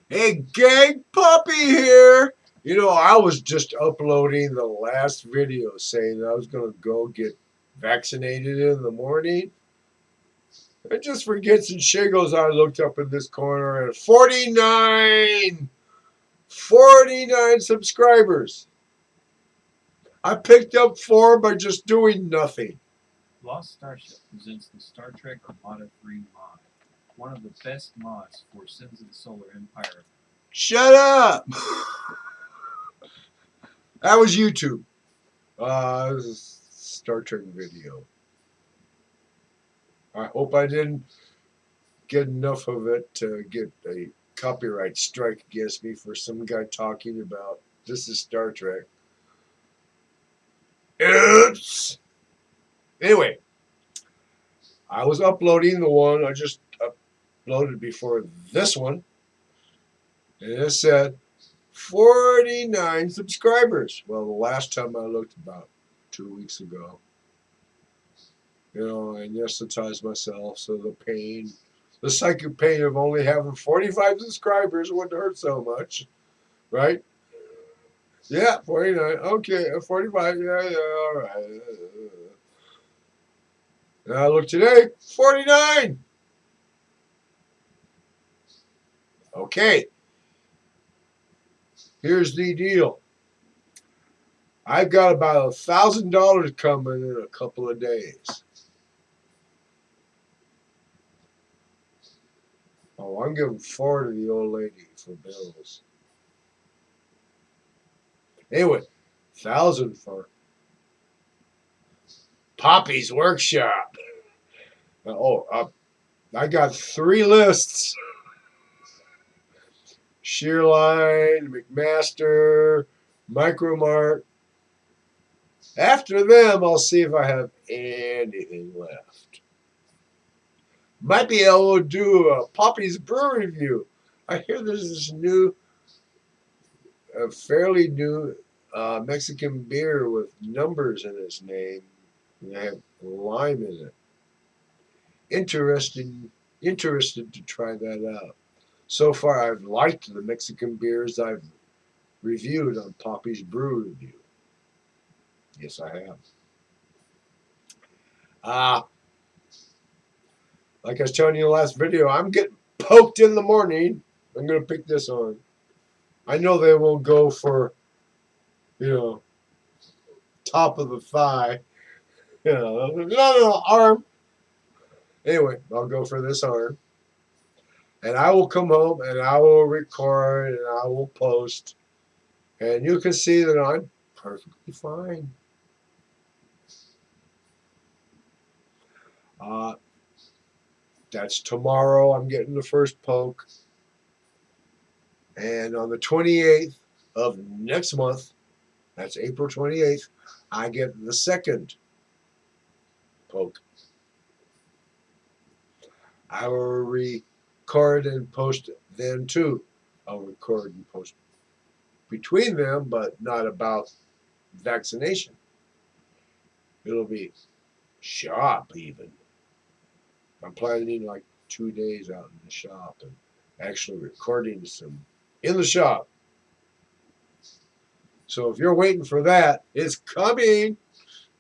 Hey gang, Puppy here. You know, I was just uploading the last video saying I was going to go get vaccinated in the morning. And just for gets and shiggles, I looked up in this corner and 49 subscribers. I picked up 4 by just doing nothing. Lost Starship presents the Star Trek Armada 3 mod, one of the best mods for Sins of the Solar Empire. Shut up! That was YouTube. This is a Star Trek video. I hope I didn't get enough of it to get a copyright strike against me for some guy talking about this is Star Trek. Oops! Anyway, I was uploading the one I just uploaded before this one, and it said 49 subscribers. Well, the last time I looked, about 2 weeks ago. You know, I anesthetized myself, so the psychic pain of only having 45 subscribers wouldn't hurt so much, right? Yeah, 49. Okay, 45. Yeah, all right. And I look today, 49. Okay. Here's the deal. I've got about $1,000 coming in a couple of days. Oh, I'm giving 4 to the old lady for bills. Anyway, 1,000 for Poppy's workshop. I got 3 lists. Shearline, McMaster, Micromart. After them, I'll see if I have anything left. Might be able to do a Poppy's Brew review. I hear there's this fairly new Mexican beer with numbers in its name. And I have lime in it. Interested to try that out. So far, I've liked the Mexican beers I've reviewed on Poppy's Brew Review. Yes, I have. Like I was telling you in the last video, I'm getting poked in the morning. I'm going to pick this on. I know they won't go for, top of the thigh. No, arm. Anyway, I'll go for this arm. And I will come home and I will record and I will post. And you can see that I'm perfectly fine. That's tomorrow. I'm getting the first poke. And on the 28th of next month, that's April 28th, I get the second poke. I will record and post then too. I'll record and post between them, but not about vaccination. It'll be shop even. I'm planning like 2 days out in the shop and actually recording some in the shop. So if you're waiting for that, it's coming.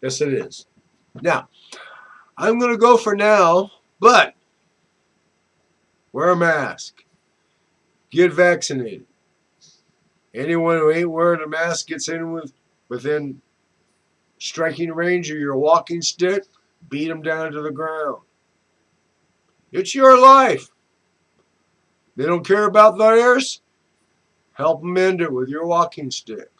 Yes, it is. Now, I'm going to go for now, but wear a mask. Get vaccinated. Anyone who ain't wearing a mask gets in within striking range of your walking stick, beat them down to the ground. It's your life. They don't care about theirs. Help them end it with your walking stick.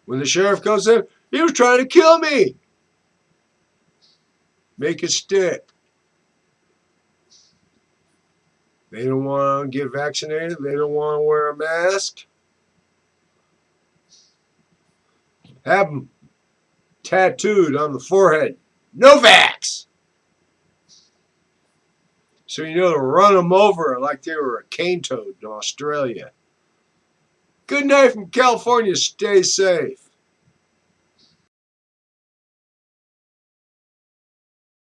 When the sheriff comes in, he was trying to kill me. Make it stick. They don't want to get vaccinated. They don't want to wear a mask. Have them tattooed on the forehead. No vax. So you know to run them over like they were a cane toad in Australia. Good night from California. Stay safe.